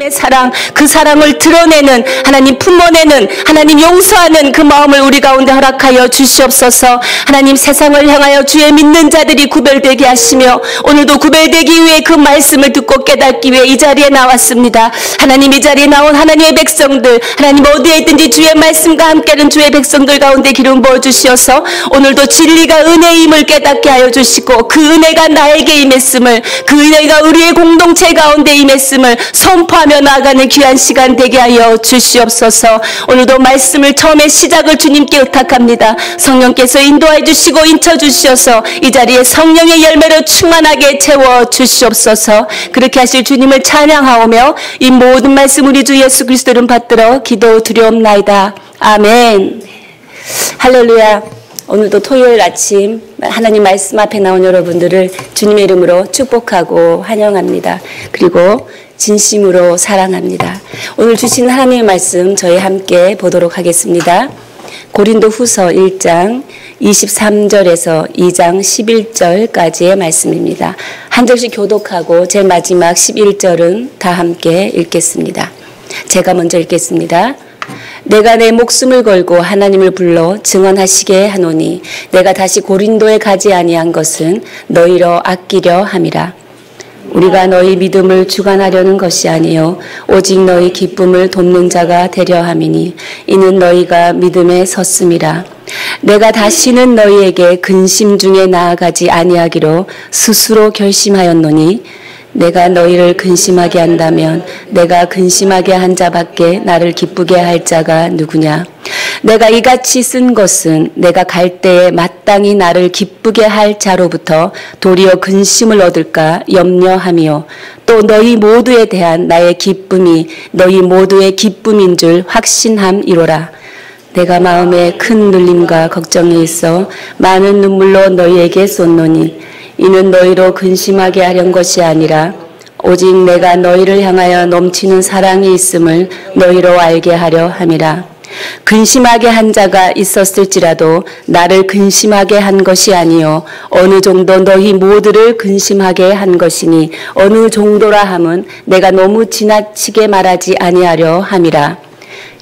사랑, 그 사랑을 드러내는 하나님, 품어내는 하나님, 용서하는 그 마음을 우리 가운데 허락하여 주시옵소서. 하나님, 세상을 향하여 주의 믿는 자들이 구별되게 하시며 오늘도 구별되기 위해 그 말씀을 듣고 깨닫기 위해 이 자리에 나왔습니다. 하나님, 이 자리에 나온 하나님의 백성들, 하나님 어디에 있든지 주의 말씀과 함께하는 주의 백성들 가운데 기름 부어주시어서 오늘도 진리가 은혜임을 깨닫게 하여 주시고 그 은혜가 나에게 임했음을, 그 은혜가 우리의 공동체 가운데 임했음을 선포하며 나아가는 귀한 시간 되게 하여 주시옵소서. 오늘도 말씀을 처음에 시작을 주님께 의탁합니다. 성령께서 인도해 주시고 인쳐 주시어서 이 자리에 성령의 열매로 충만하게 채워 주시옵소서. 그렇게 하실 주님을 찬양하오며 이 모든 말씀 우리 주 예수 그리스도 이름 받들어 기도 드리옵나이다. 아멘. 할렐루야. 오늘도 토요일 아침 하나님 말씀 앞에 나온 여러분들을 주님의 이름으로 축복하고 환영합니다. 그리고 진심으로 사랑합니다. 오늘 주신 하나님의 말씀 저희 함께 보도록 하겠습니다. 고린도 후서 1장 23절에서 2장 11절까지의 말씀입니다. 한 절씩 교독하고 제일 마지막 11절은 다 함께 읽겠습니다. 제가 먼저 읽겠습니다. 내가 내 목숨을 걸고 하나님을 불러 증언하시게 하노니 내가 다시 고린도에 가지 아니한 것은 너희로 아끼려 함이라. 우리가 너희 믿음을 주관하려는 것이 아니요 오직 너희 기쁨을 돕는 자가 되려 함이니 이는 너희가 믿음에 섰음이라. 내가 다시는 너희에게 근심 중에 나아가지 아니하기로 스스로 결심하였노니 내가 너희를 근심하게 한다면 내가 근심하게 한 자밖에 나를 기쁘게 할 자가 누구냐. 내가 이같이 쓴 것은 내가 갈 때에 마땅히 나를 기쁘게 할 자로부터 도리어 근심을 얻을까 염려하며 또 너희 모두에 대한 나의 기쁨이 너희 모두의 기쁨인 줄 확신함이로라. 내가 마음에 큰 눌림과 걱정이 있어 많은 눈물로 너희에게 쏟노니 이는 너희로 근심하게 하려는 것이 아니라 오직 내가 너희를 향하여 넘치는 사랑이 있음을 너희로 알게 하려 함이라. 근심하게 한 자가 있었을지라도 나를 근심하게 한 것이 아니요 어느 정도 너희 모두를 근심하게 한 것이니 어느 정도라 함은 내가 너무 지나치게 말하지 아니하려 함이라.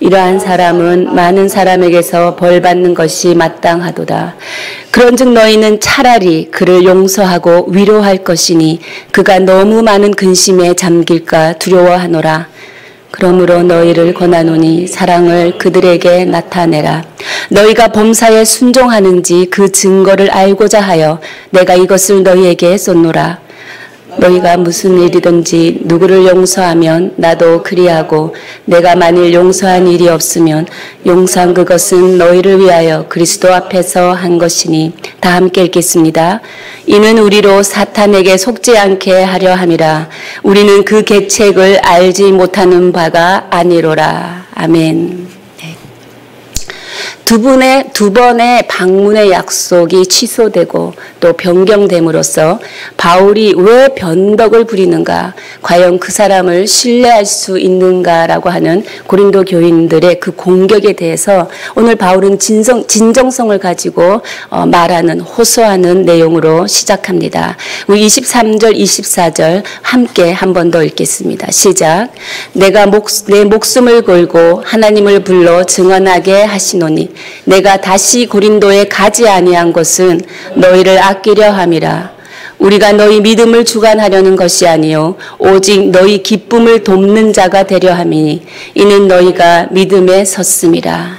이러한 사람은 많은 사람에게서 벌받는 것이 마땅하도다. 그런즉 너희는 차라리 그를 용서하고 위로할 것이니 그가 너무 많은 근심에 잠길까 두려워하노라. 그러므로 너희를 권하노니 사랑을 그들에게 나타내라. 너희가 범사에 순종하는지 그 증거를 알고자 하여 내가 이것을 너희에게 쏟노라. 너희가 무슨 일이든지 누구를 용서하면 나도 그리하고 내가 만일 용서한 일이 없으면 용서한 그것은 너희를 위하여 그리스도 앞에서 한 것이니. 다 함께 읽겠습니다. 이는 우리로 사탄에게 속지 않게 하려 함이라. 우리는 그 계책을 알지 못하는 바가 아니로라. 아멘. 두 번의 방문의 약속이 취소되고 또 변경됨으로써 바울이 왜 변덕을 부리는가, 과연 그 사람을 신뢰할 수 있는가라고 하는 고린도 교인들의 그 공격에 대해서 오늘 바울은 진정성을 가지고 말하는, 호소하는 내용으로 시작합니다. 우리 23절 24절 함께 한 번 더 읽겠습니다. 시작. 내가 내 목숨을 걸고 하나님을 불러 증언하게 하시노니 내가 다시 고린도에 가지 아니한 것은 너희를 아끼려 함이라. 우리가 너희 믿음을 주관하려는 것이 아니요 오직 너희 기쁨을 돕는 자가 되려 함이니 이는 너희가 믿음에 섰음이라.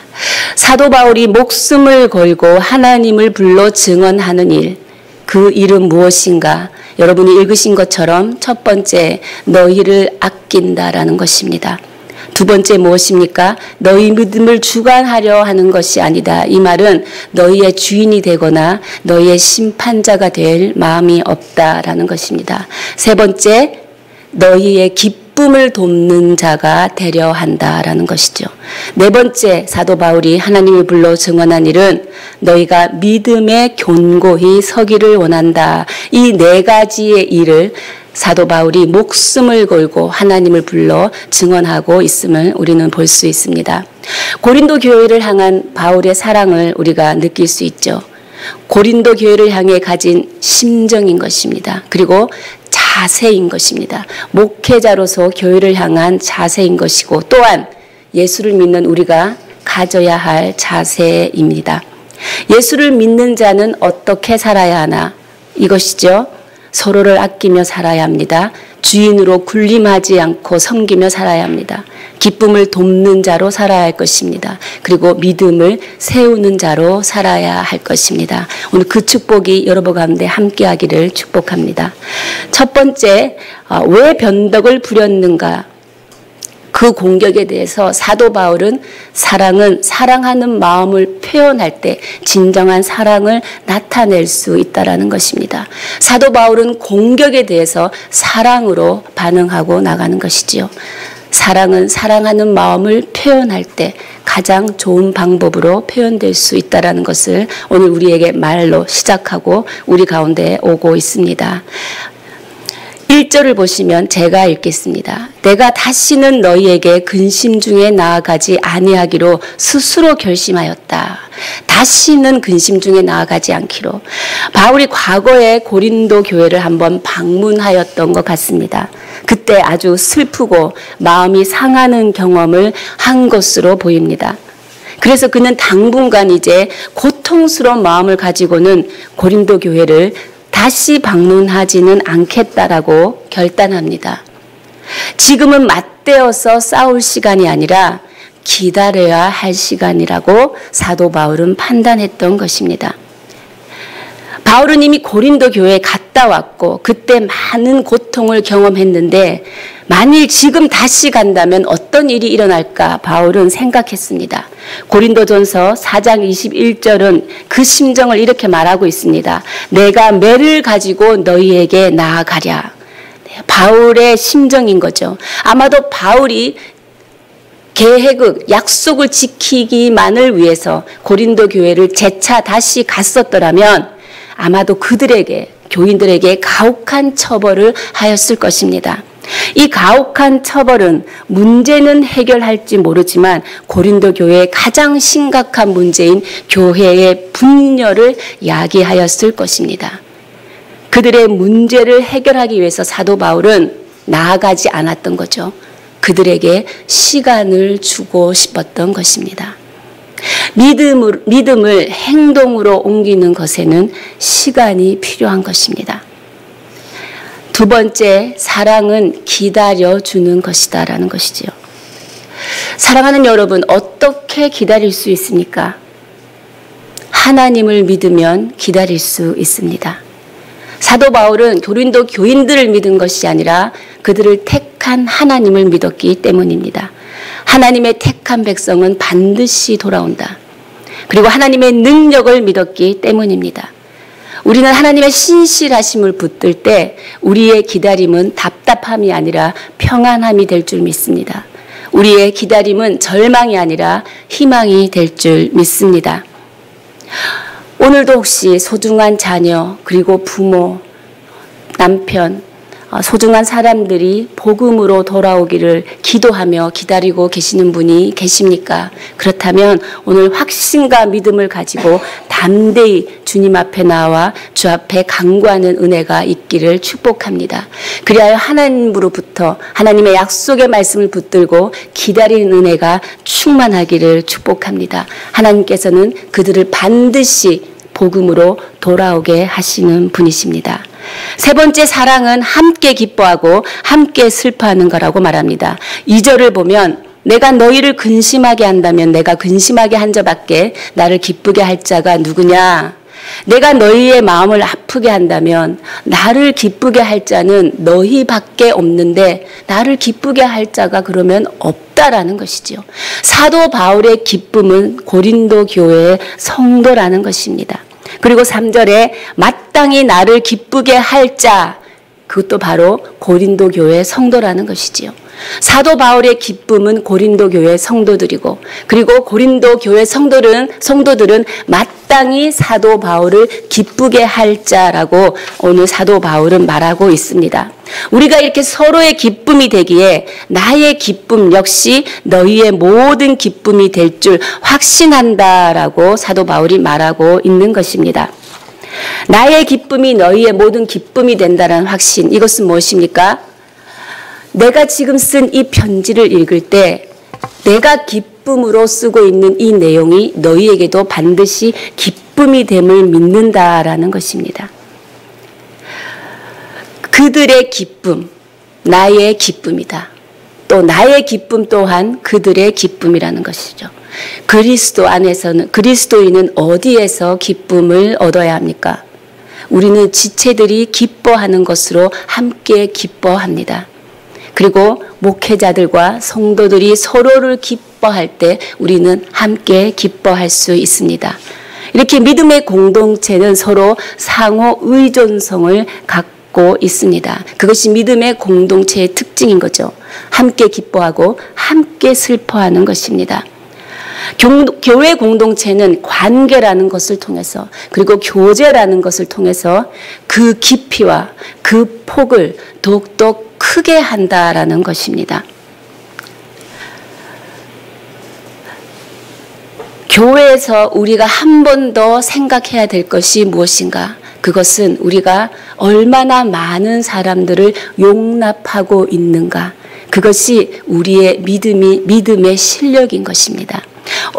사도 바울이 목숨을 걸고 하나님을 불러 증언하는 일, 그 일은 무엇인가? 여러분이 읽으신 것처럼 첫 번째, 너희를 아낀다라는 것입니다. 두 번째 무엇입니까? 너희 믿음을 주관하려 하는 것이 아니다. 이 말은 너희의 주인이 되거나 너희의 심판자가 될 마음이 없다라는 것입니다. 세 번째, 너희의 기쁨을 돕는 자가 되려 한다라는 것이죠. 네 번째, 사도 바울이 하나님을 불러 증언한 일은 너희가 믿음에 견고히 서기를 원한다. 이 네 가지의 일을 사도 바울이 목숨을 걸고 하나님을 불러 증언하고 있음을 우리는 볼 수 있습니다. 고린도 교회를 향한 바울의 사랑을 우리가 느낄 수 있죠. 고린도 교회를 향해 가진 심정인 것입니다. 그리고 자세인 것입니다. 목회자로서 교회를 향한 자세인 것이고 또한 예수를 믿는 우리가 가져야 할 자세입니다. 예수를 믿는 자는 어떻게 살아야 하나? 이것이죠. 서로를 아끼며 살아야 합니다. 주인으로 군림하지 않고 섬기며 살아야 합니다. 기쁨을 돕는 자로 살아야 할 것입니다. 그리고 믿음을 세우는 자로 살아야 할 것입니다. 오늘 그 축복이 여러분 가운데 함께하기를 축복합니다. 첫 번째, 왜 변덕을 부렸는가? 그 공격에 대해서 사도 바울은 사랑은 사랑하는 마음을 표현할 때 진정한 사랑을 나타낼 수 있다는 것입니다. 사도 바울은 공격에 대해서 사랑으로 반응하고 나가는 것이지요. 사랑은 사랑하는 마음을 표현할 때 가장 좋은 방법으로 표현될 수 있다는 것을 오늘 우리에게 말로 시작하고 우리 가운데 오고 있습니다. 1절을 보시면 제가 읽겠습니다. 내가 다시는 너희에게 근심 중에 나아가지 아니하기로 스스로 결심하였다. 다시는 근심 중에 나아가지 않기로. 바울이 과거에 고린도 교회를 한번 방문하였던 것 같습니다. 그때 아주 슬프고 마음이 상하는 경험을 한 것으로 보입니다. 그래서 그는 당분간 이제 고통스러운 마음을 가지고는 고린도 교회를 다시 방문하지는 않겠다라고 결단합니다. 지금은 맞대어서 싸울 시간이 아니라 기다려야 할 시간이라고 사도 바울은 판단했던 것입니다. 바울은 이미 고린도 교회에 갔다 왔고 그때 많은 고통을 경험했는데 만일 지금 다시 간다면 어떤 일이 일어날까 바울은 생각했습니다. 고린도전서 4장 21절은 그 심정을 이렇게 말하고 있습니다. 내가 매를 가지고 너희에게 나아가랴. 바울의 심정인 거죠. 아마도 바울이 계획을 약속을 지키기만을 위해서 고린도 교회를 재차 다시 갔었더라면 아마도 그들에게 교인들에게 가혹한 처벌을 하였을 것입니다. 이 가혹한 처벌은 문제는 해결할지 모르지만 고린도 교회의 가장 심각한 문제인 교회의 분열을 야기하였을 것입니다. 그들의 문제를 해결하기 위해서 사도 바울은 나아가지 않았던 거죠. 그들에게 시간을 주고 싶었던 것입니다. 믿음을 행동으로 옮기는 것에는 시간이 필요한 것입니다. 두 번째, 사랑은 기다려주는 것이다라는 것이지요. 사랑하는 여러분, 어떻게 기다릴 수 있습니까? 하나님을 믿으면 기다릴 수 있습니다. 사도 바울은 고린도 교인들을 믿은 것이 아니라 그들을 택한 하나님을 믿었기 때문입니다. 하나님의 택한 백성은 반드시 돌아온다. 그리고 하나님의 능력을 믿었기 때문입니다. 우리는 하나님의 신실하심을 붙들 때 우리의 기다림은 답답함이 아니라 평안함이 될 줄 믿습니다. 우리의 기다림은 절망이 아니라 희망이 될 줄 믿습니다. 오늘도 혹시 소중한 자녀 그리고 부모, 남편, 소중한 사람들이 복음으로 돌아오기를 기도하며 기다리고 계시는 분이 계십니까? 그렇다면 오늘 확신과 믿음을 가지고 담대히 주님 앞에 나와 주 앞에 간구하는 은혜가 있기를 축복합니다. 그리하여 하나님으로부터 하나님의 약속의 말씀을 붙들고 기다리는 은혜가 충만하기를 축복합니다. 하나님께서는 그들을 반드시 복음으로 돌아오게 하시는 분이십니다. 세 번째, 사랑은 함께 기뻐하고 함께 슬퍼하는 거라고 말합니다. 2절을 보면 내가 너희를 근심하게 한다면 내가 근심하게 한 자밖에 나를 기쁘게 할 자가 누구냐? 내가 너희의 마음을 아프게 한다면 나를 기쁘게 할 자는 너희밖에 없는데 나를 기쁘게 할 자가 그러면 없다라는 것이죠. 사도 바울의 기쁨은 고린도 교회의 성도라는 것입니다. 그리고 3절에 마땅히 나를 기쁘게 할 자, 그것도 바로 고린도 교회 성도라는 것이지요. 사도 바울의 기쁨은 고린도 교회 성도들이고 그리고 고린도 교회 성도들은 마땅히 사도 바울을 기쁘게 할 자라고 오늘 사도 바울은 말하고 있습니다. 우리가 이렇게 서로의 기쁨이 되기에 나의 기쁨 역시 너희의 모든 기쁨이 될 줄 확신한다라고 사도 바울이 말하고 있는 것입니다. 나의 기쁨이 너희의 모든 기쁨이 된다는 확신. 이것은 무엇입니까? 내가 지금 쓴 이 편지를 읽을 때 내가 기쁨으로 쓰고 있는 이 내용이 너희에게도 반드시 기쁨이 됨을 믿는다라는 것입니다. 그들의 기쁨, 나의 기쁨이다. 또 나의 기쁨 또한 그들의 기쁨이라는 것이죠. 그리스도 안에서는, 그리스도인은 어디에서 기쁨을 얻어야 합니까? 우리는 지체들이 기뻐하는 것으로 함께 기뻐합니다. 그리고 목회자들과 성도들이 서로를 기뻐할 때 우리는 함께 기뻐할 수 있습니다. 이렇게 믿음의 공동체는 서로 상호 의존성을 갖고 있습니다. 그것이 믿음의 공동체의 특징인 거죠. 함께 기뻐하고 함께 슬퍼하는 것입니다. 교회 공동체는 관계라는 것을 통해서 그리고 교제라는 것을 통해서 그 깊이와 그 폭을 더욱더 크게 한다라는 것입니다. 교회에서 우리가 한 번 더 생각해야 될 것이 무엇인가? 그것은 우리가 얼마나 많은 사람들을 용납하고 있는가? 그것이 우리의 믿음의 실력인 것입니다.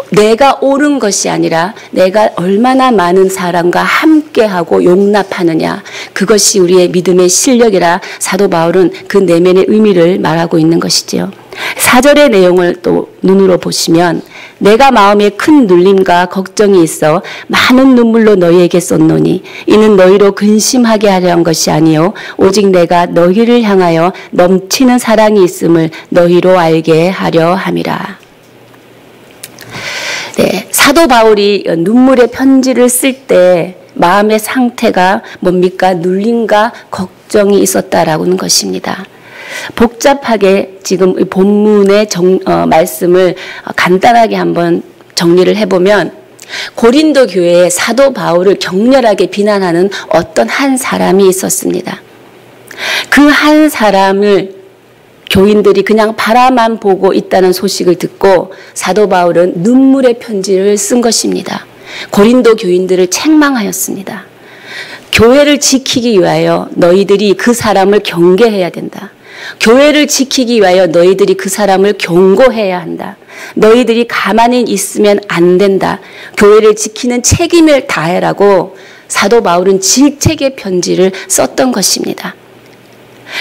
내가 옳은 것이 아니라 내가 얼마나 많은 사람과 함께하고 용납하느냐, 그것이 우리의 믿음의 실력이라 사도 바울은 그 내면의 의미를 말하고 있는 것이지요. 4절의 내용을 또 눈으로 보시면 내가 마음에 큰 눌림과 걱정이 있어 많은 눈물로 너희에게 쏟노니 이는 너희로 근심하게 하려 한 것이 아니요 오직 내가 너희를 향하여 넘치는 사랑이 있음을 너희로 알게 하려 함이라. 네, 사도 바울이 눈물의 편지를 쓸 때 마음의 상태가 뭡니까? 눌림과 걱정이 있었다라는 것입니다. 복잡하게 지금 본문의 말씀을 간단하게 한번 정리를 해보면 고린도 교회에 사도 바울을 격렬하게 비난하는 어떤 한 사람이 있었습니다. 그 한 사람을 교인들이 그냥 바라만 보고 있다는 소식을 듣고 사도 바울은 눈물의 편지를 쓴 것입니다. 고린도 교인들을 책망하였습니다. 교회를 지키기 위하여 너희들이 그 사람을 경계해야 된다. 교회를 지키기 위하여 너희들이 그 사람을 경고해야 한다. 너희들이 가만히 있으면 안 된다. 교회를 지키는 책임을 다해라고 사도 바울은 질책의 편지를 썼던 것입니다.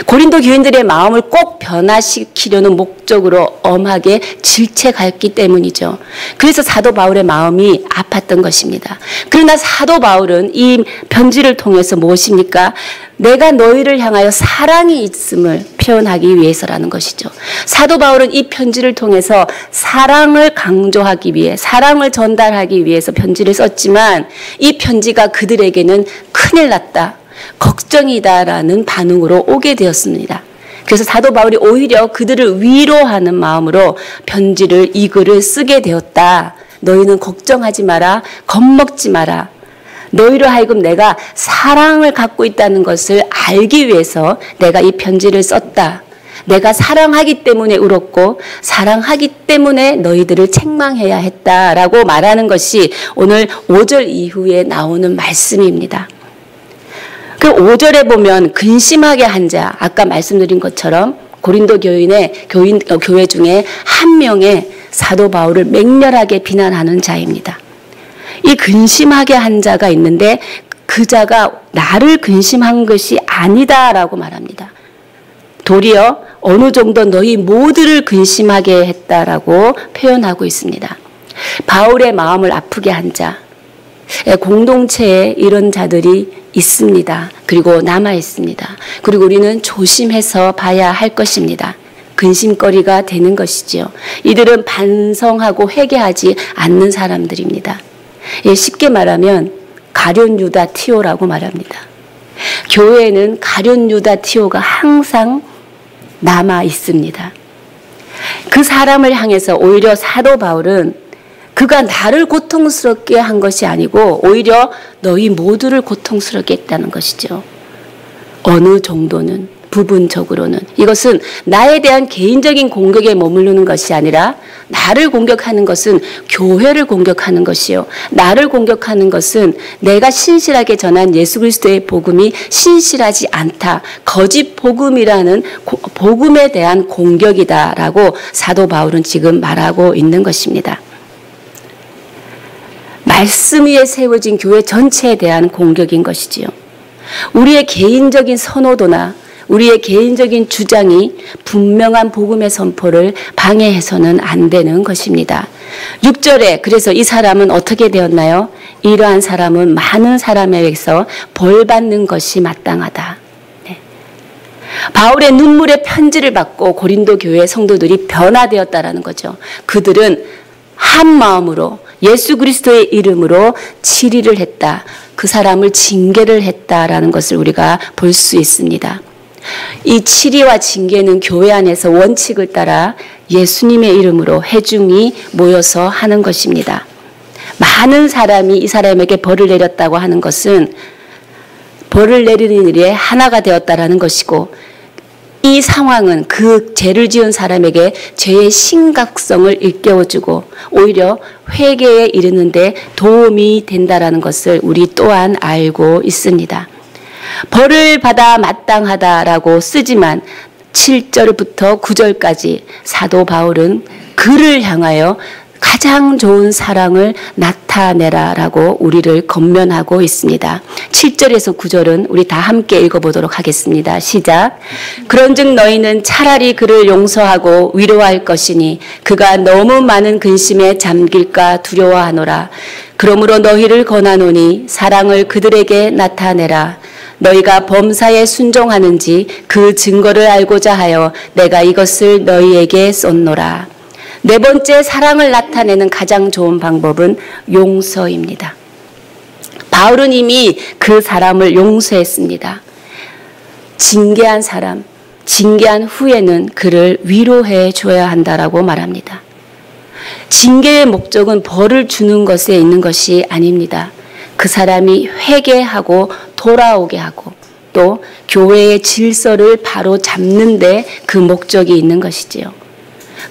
고린도 교인들의 마음을 꼭 변화시키려는 목적으로 엄하게 질책했기 때문이죠. 그래서 사도 바울의 마음이 아팠던 것입니다. 그러나 사도 바울은 이 편지를 통해서 무엇입니까? 내가 너희를 향하여 사랑이 있음을 표현하기 위해서라는 것이죠. 사도 바울은 이 편지를 통해서 사랑을 강조하기 위해, 사랑을 전달하기 위해서 편지를 썼지만 이 편지가 그들에게는 큰일 났다, 걱정이다라는 반응으로 오게 되었습니다. 그래서 사도 바울이 오히려 그들을 위로하는 마음으로 편지를, 이 글을 쓰게 되었다. 너희는 걱정하지 마라, 겁먹지 마라. 너희로 하여금 내가 사랑을 갖고 있다는 것을 알기 위해서 내가 이 편지를 썼다. 내가 사랑하기 때문에 울었고 사랑하기 때문에 너희들을 책망해야 했다라고 말하는 것이 오늘 5절 이후에 나오는 말씀입니다. 그 5절에 보면 근심하게 한 자, 아까 말씀드린 것처럼 고린도 교회 중에 한 명의 사도 바울을 맹렬하게 비난하는 자입니다. 이 근심하게 한 자가 있는데 그 자가 나를 근심한 것이 아니다라고 말합니다. 도리어 어느 정도 너희 모두를 근심하게 했다라고 표현하고 있습니다. 바울의 마음을 아프게 한 자, 공동체에 이런 자들이 있습니다. 그리고 남아 있습니다. 그리고 우리는 조심해서 봐야 할 것입니다. 근심거리가 되는 것이지요. 이들은 반성하고 회개하지 않는 사람들입니다. 쉽게 말하면 가룟 유다 티오라고 말합니다. 교회에는 가룟 유다 티오가 항상 남아 있습니다. 그 사람을 향해서 오히려 사도 바울은 그가 나를 고통스럽게 한 것이 아니고 오히려 너희 모두를 고통스럽게 했다는 것이죠. 어느 정도는 부분적으로는. 이것은 나에 대한 개인적인 공격에 머무르는 것이 아니라 나를 공격하는 것은 교회를 공격하는 것이요. 나를 공격하는 것은 내가 신실하게 전한 예수 그리스도의 복음이 신실하지 않다. 거짓 복음이라는 복음에 대한 공격이다라고 사도 바울은 지금 말하고 있는 것입니다. 말씀 위에 세워진 교회 전체에 대한 공격인 것이지요. 우리의 개인적인 선호도나 우리의 개인적인 주장이 분명한 복음의 선포를 방해해서는 안 되는 것입니다. 6절에 그래서 이 사람은 어떻게 되었나요? 이러한 사람은 많은 사람에게서 벌받는 것이 마땅하다. 네. 바울의 눈물의 편지를 받고 고린도 교회 성도들이 변화되었다라는 거죠. 그들은 한 마음으로 예수 그리스도의 이름으로 치리를 했다. 그 사람을 징계를 했다라는 것을 우리가 볼 수 있습니다. 이 치리와 징계는 교회 안에서 원칙을 따라 예수님의 이름으로 회중이 모여서 하는 것입니다. 많은 사람이 이 사람에게 벌을 내렸다고 하는 것은 벌을 내리는 일에 하나가 되었다라는 것이고, 이 상황은 그 죄를 지은 사람에게 죄의 심각성을 일깨워주고 오히려 회개에 이르는데 도움이 된다라는 것을 우리 또한 알고 있습니다. 벌을 받아 마땅하다라고 쓰지만 7절부터 9절까지 사도 바울은 그를 향하여 가장 좋은 사랑을 나타내라라고 우리를 권면하고 있습니다. 7절에서 9절은 우리 다 함께 읽어보도록 하겠습니다. 시작. 그런즉 너희는 차라리 그를 용서하고 위로할 것이니 그가 너무 많은 근심에 잠길까 두려워하노라. 그러므로 너희를 권하노니 사랑을 그들에게 나타내라. 너희가 범사에 순종하는지 그 증거를 알고자 하여 내가 이것을 너희에게 쏟노라. 네 번째, 사랑을 나타내는 가장 좋은 방법은 용서입니다. 바울은 이미 그 사람을 용서했습니다. 징계한 사람, 징계한 후에는 그를 위로해 줘야 한다라고 말합니다. 징계의 목적은 벌을 주는 것에 있는 것이 아닙니다. 그 사람이 회개하고 돌아오게 하고 또 교회의 질서를 바로 잡는 데 그 목적이 있는 것이지요.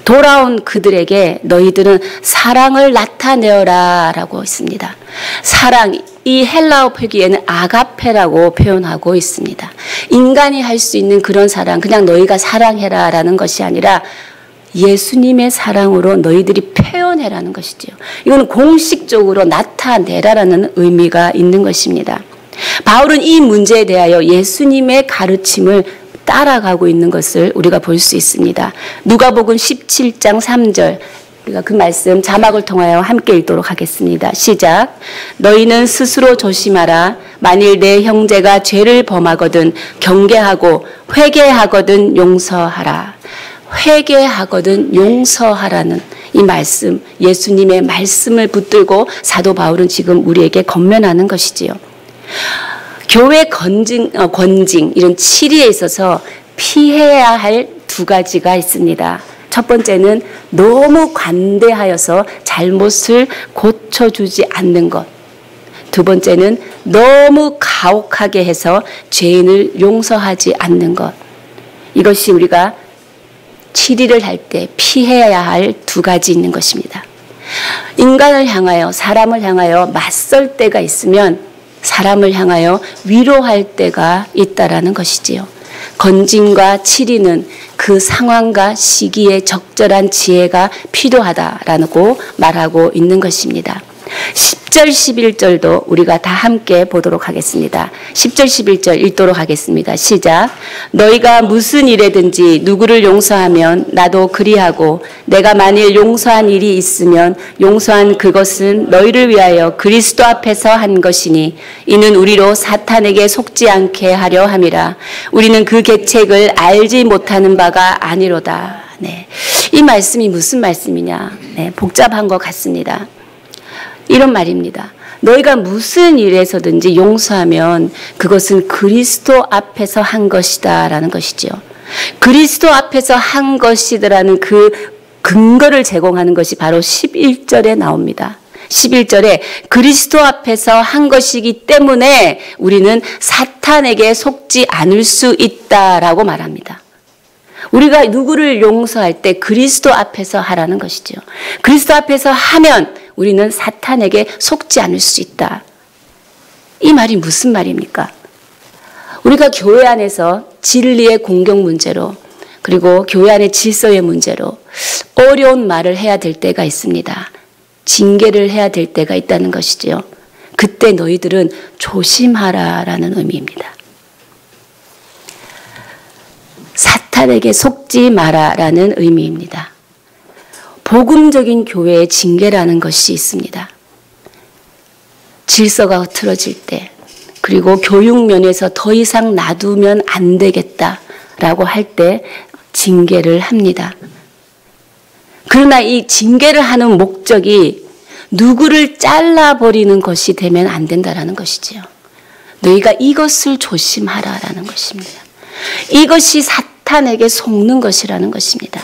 돌아온 그들에게 너희들은 사랑을 나타내어라 라고 있습니다. 사랑, 이 헬라어 표기에는 아가페라고 표현하고 있습니다. 인간이 할 수 있는 그런 사랑, 그냥 너희가 사랑해라 라는 것이 아니라 예수님의 사랑으로 너희들이 표현해라는 것이지요. 이건 공식적으로 나타내라라는 의미가 있는 것입니다. 바울은 이 문제에 대하여 예수님의 가르침을 따라가고 있는 것을 우리가 볼 수 있습니다. 누가복음 17장 3절, 우리가 그 말씀 자막을 통하여 함께 읽도록 하겠습니다. 시작. 너희는 스스로 조심하라. 만일 내 형제가 죄를 범하거든 경계하고 회개하거든 용서하라. 회개하거든 용서하라는 이 말씀, 예수님의 말씀을 붙들고 사도 바울은 지금 우리에게 권면하는 것이지요. 교회 권징, 이런 치리에 있어서 피해야 할 두 가지가 있습니다. 첫 번째는 너무 관대하여서 잘못을 고쳐주지 않는 것. 두 번째는 너무 가혹하게 해서 죄인을 용서하지 않는 것. 이것이 우리가 치리를 할 때 피해야 할 두 가지 있는 것입니다. 인간을 향하여, 사람을 향하여 맞설 때가 있으면 사람을 향하여 위로할 때가 있다라는 것이지요. 건진과 치리는 그 상황과 시기에 적절한 지혜가 필요하다라고 말하고 있는 것입니다. 10절 11절도 우리가 다 함께 보도록 하겠습니다. 10절 11절 읽도록 하겠습니다. 시작. 너희가 무슨 일에든지 누구를 용서하면 나도 그리하고 내가 만일 용서한 일이 있으면 용서한 그것은 너희를 위하여 그리스도 앞에서 한 것이니 이는 우리로 사탄에게 속지 않게 하려 함이라. 우리는 그 계책을 알지 못하는 바가 아니로다. 네. 이 말씀이 무슨 말씀이냐? 네, 복잡한 것 같습니다. 이런 말입니다. 너희가 무슨 일에서든지 용서하면 그것은 그리스도 앞에서 한 것이다 라는 것이죠. 그리스도 앞에서 한 것이다라는 그 근거를 제공하는 것이 바로 11절에 나옵니다. 11절에 그리스도 앞에서 한 것이기 때문에 우리는 사탄에게 속지 않을 수 있다라고 말합니다. 우리가 누구를 용서할 때 그리스도 앞에서 하라는 것이죠. 그리스도 앞에서 하면 우리는 사탄에게 속지 않을 수 있다. 이 말이 무슨 말입니까? 우리가 교회 안에서 진리의 공경 문제로 그리고 교회 안의 질서의 문제로 어려운 말을 해야 될 때가 있습니다. 징계를 해야 될 때가 있다는 것이죠. 그때 너희들은 조심하라라는 의미입니다. 사탄에게 속지 마라라는 의미입니다. 복음적인 교회의 징계라는 것이 있습니다. 질서가 흐트러질 때 그리고 교육 면에서 더 이상 놔두면 안 되겠다라고 할 때 징계를 합니다. 그러나 이 징계를 하는 목적이 누구를 잘라버리는 것이 되면 안 된다라는 것이지요. 너희가 이것을 조심하라라는 것입니다. 이것이 사탄에게 속는 것이라는 것입니다.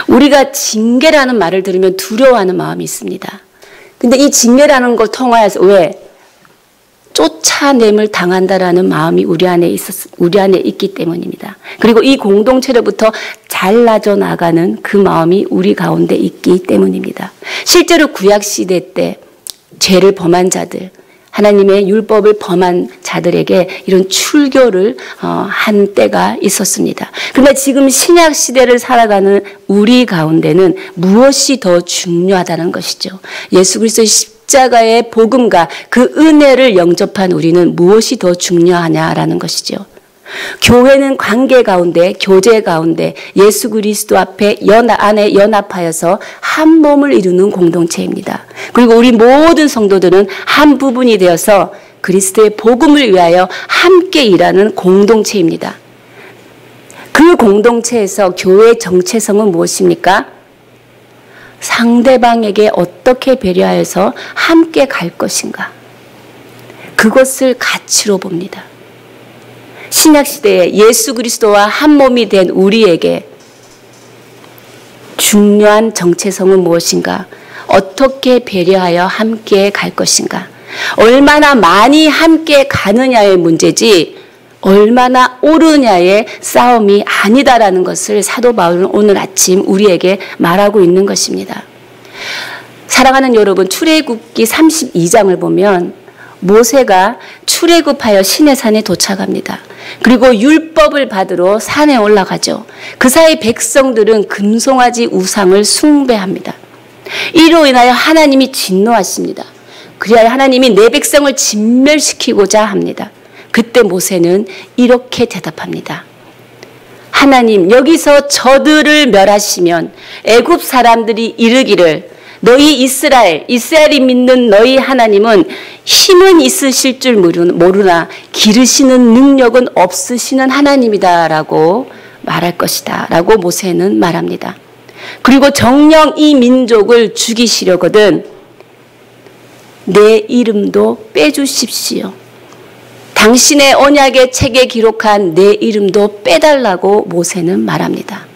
우리가 징계라는 말을 들으면 두려워하는 마음이 있습니다. 근데 이 징계라는 걸 통하여서 왜? 쫓아냄을 당한다라는 마음이 우리 안에 있기 때문입니다. 그리고 이 공동체로부터 잘라져 나가는 그 마음이 우리 가운데 있기 때문입니다. 실제로 구약시대 때 죄를 범한 자들, 하나님의 율법을 범한 자들에게 이런 출교를 한 때가 있었습니다. 그런데 지금 신약 시대를 살아가는 우리 가운데는 무엇이 더 중요하다는 것이죠. 예수 그리스도의 십자가의 복음과 그 은혜를 영접한 우리는 무엇이 더 중요하냐라는 것이죠. 교회는 관계 가운데, 교제 가운데 예수 그리스도 앞에 안에 연합하여서 한 몸을 이루는 공동체입니다. 그리고 우리 모든 성도들은 한 부분이 되어서 그리스도의 복음을 위하여 함께 일하는 공동체입니다. 그 공동체에서 교회의 정체성은 무엇입니까? 상대방에게 어떻게 배려하여서 함께 갈 것인가? 그것을 가치로 봅니다. 신약시대에 예수 그리스도와 한 몸이 된 우리에게 중요한 정체성은 무엇인가? 어떻게 배려하여 함께 갈 것인가? 얼마나 많이 함께 가느냐의 문제지 얼마나 오르냐의 싸움이 아니다라는 것을 사도 바울은 오늘 아침 우리에게 말하고 있는 것입니다. 사랑하는 여러분, 출애굽기 32장을 보면 모세가 출애굽하여 시내산에 도착합니다. 그리고 율법을 받으러 산에 올라가죠. 그 사이 백성들은 금송아지 우상을 숭배합니다. 이로 인하여 하나님이 진노하십니다. 그리하여 하나님이 내 백성을 진멸시키고자 합니다. 그때 모세는 이렇게 대답합니다. 하나님, 여기서 저들을 멸하시면 애굽 사람들이 이르기를 너희 이스라엘이 믿는 너희 하나님은 힘은 있으실 줄 모르나 기르시는 능력은 없으시는 하나님이다라고 말할 것이다 라고 모세는 말합니다. 그리고 정녕 이 민족을 죽이시려거든 내 이름도 빼주십시오. 당신의 언약의 책에 기록한 내 이름도 빼달라고 모세는 말합니다.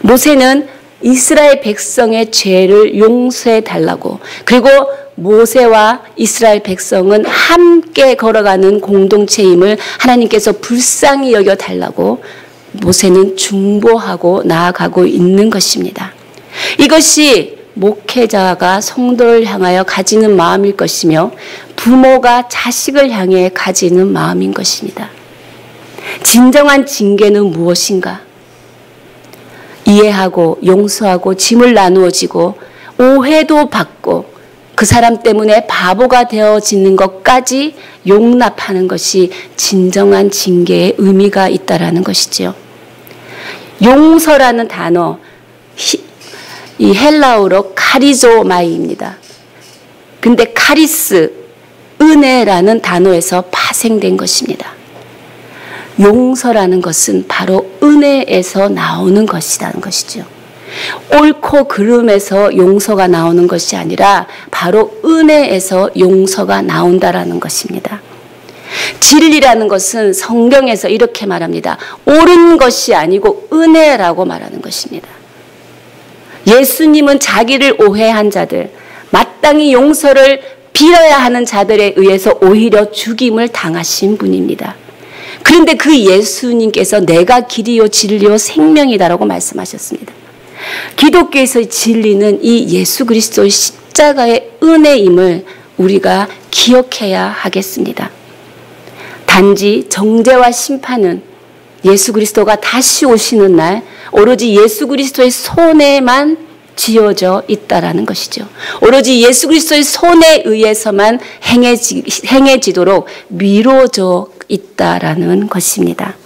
모세는 이스라엘 백성의 죄를 용서해 달라고, 그리고 모세와 이스라엘 백성은 함께 걸어가는 공동체임을 하나님께서 불쌍히 여겨 달라고 모세는 중보하고 나아가고 있는 것입니다. 이것이 목회자가 성도를 향하여 가지는 마음일 것이며 부모가 자식을 향해 가지는 마음인 것입니다. 진정한 징계는 무엇인가? 이해하고 용서하고 짐을 나누어지고 오해도 받고 그 사람 때문에 바보가 되어지는 것까지 용납하는 것이 진정한 징계의 의미가 있다라는 것이지요. 용서라는 단어, 이 헬라어로 카리조마이입니다. 근데 카리스, 은혜라는 단어에서 파생된 것입니다. 용서라는 것은 바로 은혜에서 나오는 것이라는 것이죠. 옳고 그름에서 용서가 나오는 것이 아니라 바로 은혜에서 용서가 나온다라는 것입니다. 진리라는 것은 성경에서 이렇게 말합니다. 옳은 것이 아니고 은혜라고 말하는 것입니다. 예수님은 자기를 오해한 자들, 마땅히 용서를 빌어야 하는 자들에 의해서 오히려 죽임을 당하신 분입니다. 그런데 그 예수님께서 내가 길이요 진리요 생명이다라고 말씀하셨습니다. 기독교에서의 진리는 이 예수 그리스도의 십자가의 은혜임을 우리가 기억해야 하겠습니다. 단지 정죄와 심판은 예수 그리스도가 다시 오시는 날 오로지 예수 그리스도의 손에만 지어져 있다라는 것이죠. 오로지 예수 그리스도의 손에 의해서만 행해지도록 미뤄져 있다라는 것입니다.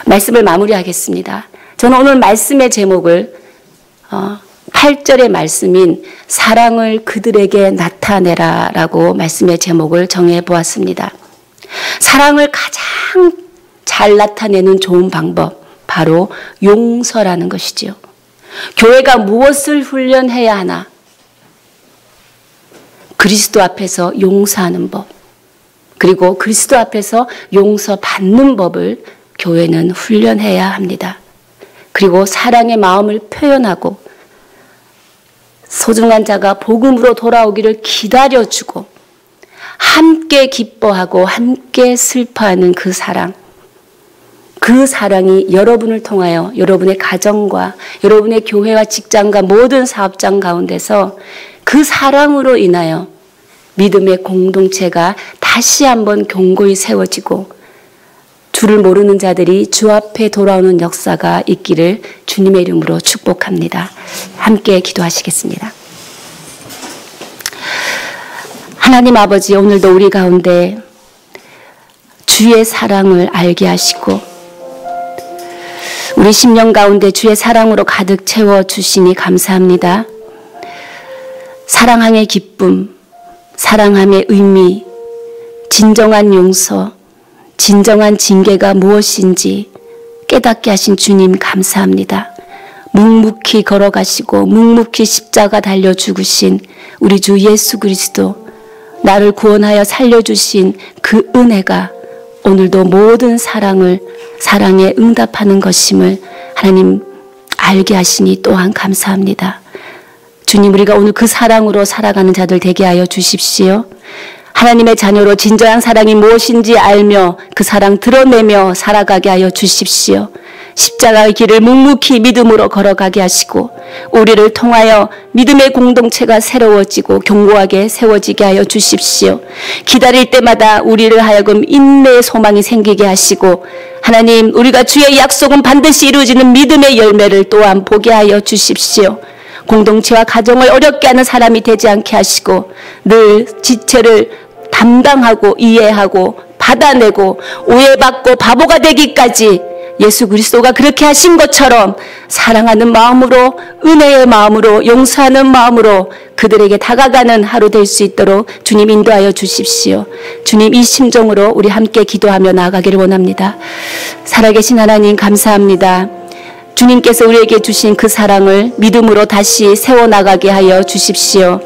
말씀을 마무리하겠습니다. 저는 오늘 말씀의 제목을 8절의 말씀인 사랑을 그들에게 나타내라 라고 말씀의 제목을 정해보았습니다. 사랑을 가장 잘 나타내는 좋은 방법, 바로 용서라는 것이지요. 교회가 무엇을 훈련해야 하나? 그리스도 앞에서 용서하는 법, 그리고 그리스도 앞에서 용서받는 법을 교회는 훈련해야 합니다. 그리고 사랑의 마음을 표현하고 소중한 자가 복음으로 돌아오기를 기다려주고 함께 기뻐하고 함께 슬퍼하는 그 사랑, 그 사랑이 여러분을 통하여 여러분의 가정과 여러분의 교회와 직장과 모든 사업장 가운데서 그 사랑으로 인하여 믿음의 공동체가 다시 한번 견고히 세워지고 주를 모르는 자들이 주 앞에 돌아오는 역사가 있기를 주님의 이름으로 축복합니다. 함께 기도하시겠습니다. 하나님 아버지, 오늘도 우리 가운데 주의 사랑을 알게 하시고 우리 심령 가운데 주의 사랑으로 가득 채워주시니 감사합니다. 사랑함의 기쁨, 사랑함의 의미, 진정한 용서, 진정한 징계가 무엇인지 깨닫게 하신 주님 감사합니다. 묵묵히 걸어가시고 묵묵히 십자가 달려 죽으신 우리 주 예수 그리스도, 나를 구원하여 살려주신 그 은혜가 오늘도 모든 사랑에 응답하는 것임을 하나님 알게 하시니 또한 감사합니다. 주님, 우리가 오늘 그 사랑으로 살아가는 자들 되게 하여 주십시오. 하나님의 자녀로 진정한 사랑이 무엇인지 알며 그 사랑 드러내며 살아가게 하여 주십시오. 십자가의 길을 묵묵히 믿음으로 걸어가게 하시고 우리를 통하여 믿음의 공동체가 새로워지고 견고하게 세워지게 하여 주십시오. 기다릴 때마다 우리를 하여금 인내의 소망이 생기게 하시고 하나님, 우리가 주의 약속은 반드시 이루어지는 믿음의 열매를 또한 보게 하여 주십시오. 공동체와 가정을 어렵게 하는 사람이 되지 않게 하시고 늘 지체를 담당하고 이해하고 받아내고 오해받고 바보가 되기까지 예수 그리스도가 그렇게 하신 것처럼 사랑하는 마음으로, 은혜의 마음으로, 용서하는 마음으로 그들에게 다가가는 하루 될 수 있도록 주님 인도하여 주십시오. 주님, 이 심정으로 우리 함께 기도하며 나아가기를 원합니다. 살아계신 하나님 감사합니다. 주님께서 우리에게 주신 그 사랑을 믿음으로 다시 세워나가게 하여 주십시오.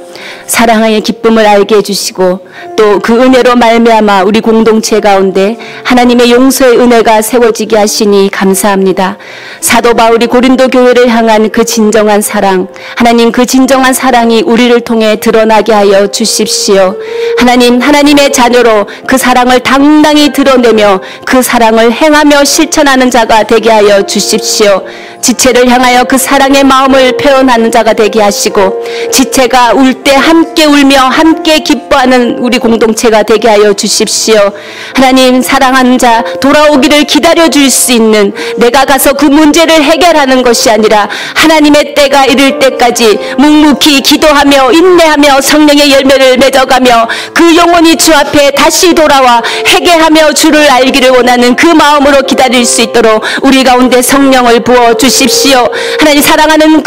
사랑의 기쁨을 알게 해주시고 또 그 은혜로 말미암아 우리 공동체 가운데 하나님의 용서의 은혜가 세워지게 하시니 감사합니다. 사도 바울이 고린도 교회를 향한 그 진정한 사랑, 하나님 그 진정한 사랑이 우리를 통해 드러나게 하여 주십시오. 하나님, 하나님의 자녀로 그 사랑을 당당히 드러내며 그 사랑을 행하며 실천하는 자가 되게 하여 주십시오. 지체를 향하여 그 사랑의 마음을 표현하는 자가 되게 하시고 지체가 울 때 함께 울며 함께 기뻐하는 우리 공동체가 되게 하여 주십시오. 하나님, 사랑하는 자 돌아오기를 기다려줄 수 있는, 내가 가서 그 문제를 해결하는 것이 아니라 하나님의 때가 이를 때까지 묵묵히 기도하며 인내하며 성령의 열매를 맺어가며 그 영혼이 주 앞에 다시 돌아와 회개하며 주를 알기를 원하는 그 마음으로 기다릴 수 있도록 우리 가운데 성령을 부어주십시오. 하나님, 사랑하는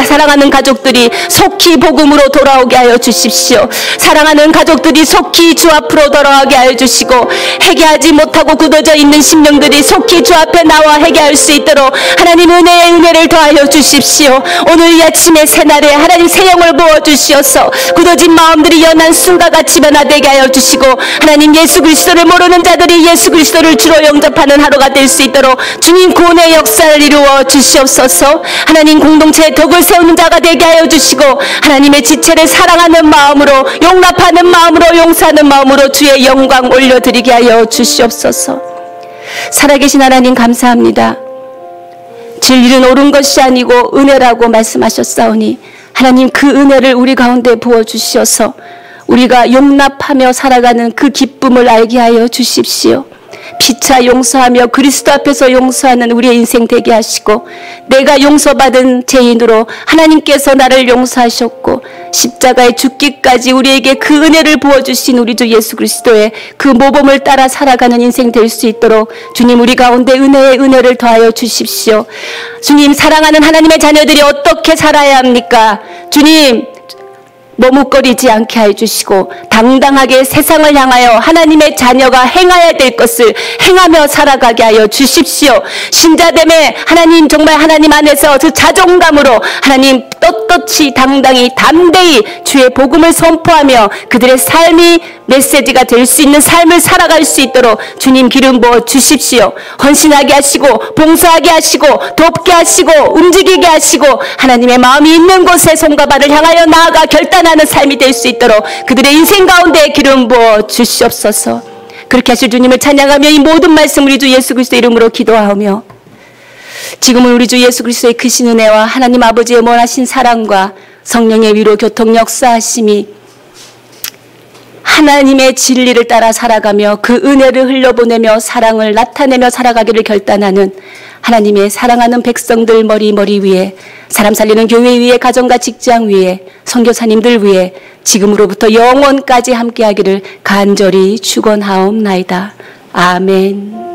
사랑하는 가족들이 속히 복음으로 돌아오게 하여 주십시오. 사랑하는 가족들이 속히 주 앞으로 돌아오게 하여 주시고 회개하지 못하고 굳어져 있는 심령들이 속히 주 앞에 나와 회개할 수 있도록 하나님 은혜의 은혜를 더하여 주십시오. 오늘 이 아침에 새날에 하나님 새 영을 부어주시어서 굳어진 마음들이 연한 순과 같이 변화되게 하여 주시고 하나님, 예수 그리스도를 모르는 자들이 예수 그리스도를 주로 영접하는 하루가 될 수 있도록 주님 구원의 역사를 이루어 주시옵소서. 하나님, 공동체에 덕을 세우는 자가 되게 하여 주시고 하나님의 지체를 사랑하는 마음으로, 용납하는 마음으로, 용서하는 마음으로 주의 영광 올려드리게 하여 주시옵소서. 살아계신 하나님 감사합니다. 진리는 옳은 것이 아니고 은혜라고 말씀하셨사오니 하나님 그 은혜를 우리 가운데 부어주시어서 우리가 용납하며 살아가는 그 기쁨을 알게 하여 주십시오. 피차 용서하며 그리스도 앞에서 용서하는 우리의 인생 되게 하시고, 내가 용서받은 죄인으로 하나님께서 나를 용서하셨고 십자가에 죽기까지 우리에게 그 은혜를 부어주신 우리 주 예수 그리스도의 그 모범을 따라 살아가는 인생 될 수 있도록 주님 우리 가운데 은혜의 은혜를 더하여 주십시오. 주님, 사랑하는 하나님의 자녀들이 어떻게 살아야 합니까? 주님, 머뭇거리지 않게 해주시고 당당하게 세상을 향하여 하나님의 자녀가 행해야 될 것을 행하며 살아가게 하여 주십시오. 신자됨에 하나님, 정말 하나님 안에서 그 자존감으로 하나님 떳떳이 당당히 담대히 주의 복음을 선포하며 그들의 삶이 메시지가 될 수 있는 삶을 살아갈 수 있도록 주님 기름 부어 주십시오. 헌신하게 하시고 봉사하게 하시고 돕게 하시고 움직이게 하시고 하나님의 마음이 있는 곳에 손과 발을 향하여 나아가 결단하는 삶이 될 수 있도록 그들의 인생 가운데 기름 부어 주시옵소서. 그렇게 하실 주님을 찬양하며 이 모든 말씀 우리 주 예수 그리스도 이름으로 기도하며, 지금은 우리 주 예수 그리스도의 크신 은혜와 하나님 아버지의 원하신 사랑과 성령의 위로 교통 역사하심이 하나님의 진리를 따라 살아가며 그 은혜를 흘려보내며 사랑을 나타내며 살아가기를 결단하는 하나님의 사랑하는 백성들 머리 위에, 사람 살리는 교회 위에, 가정과 직장 위에, 선교사님들 위에 지금으로부터 영원까지 함께하기를 간절히 축원하옵나이다. 아멘.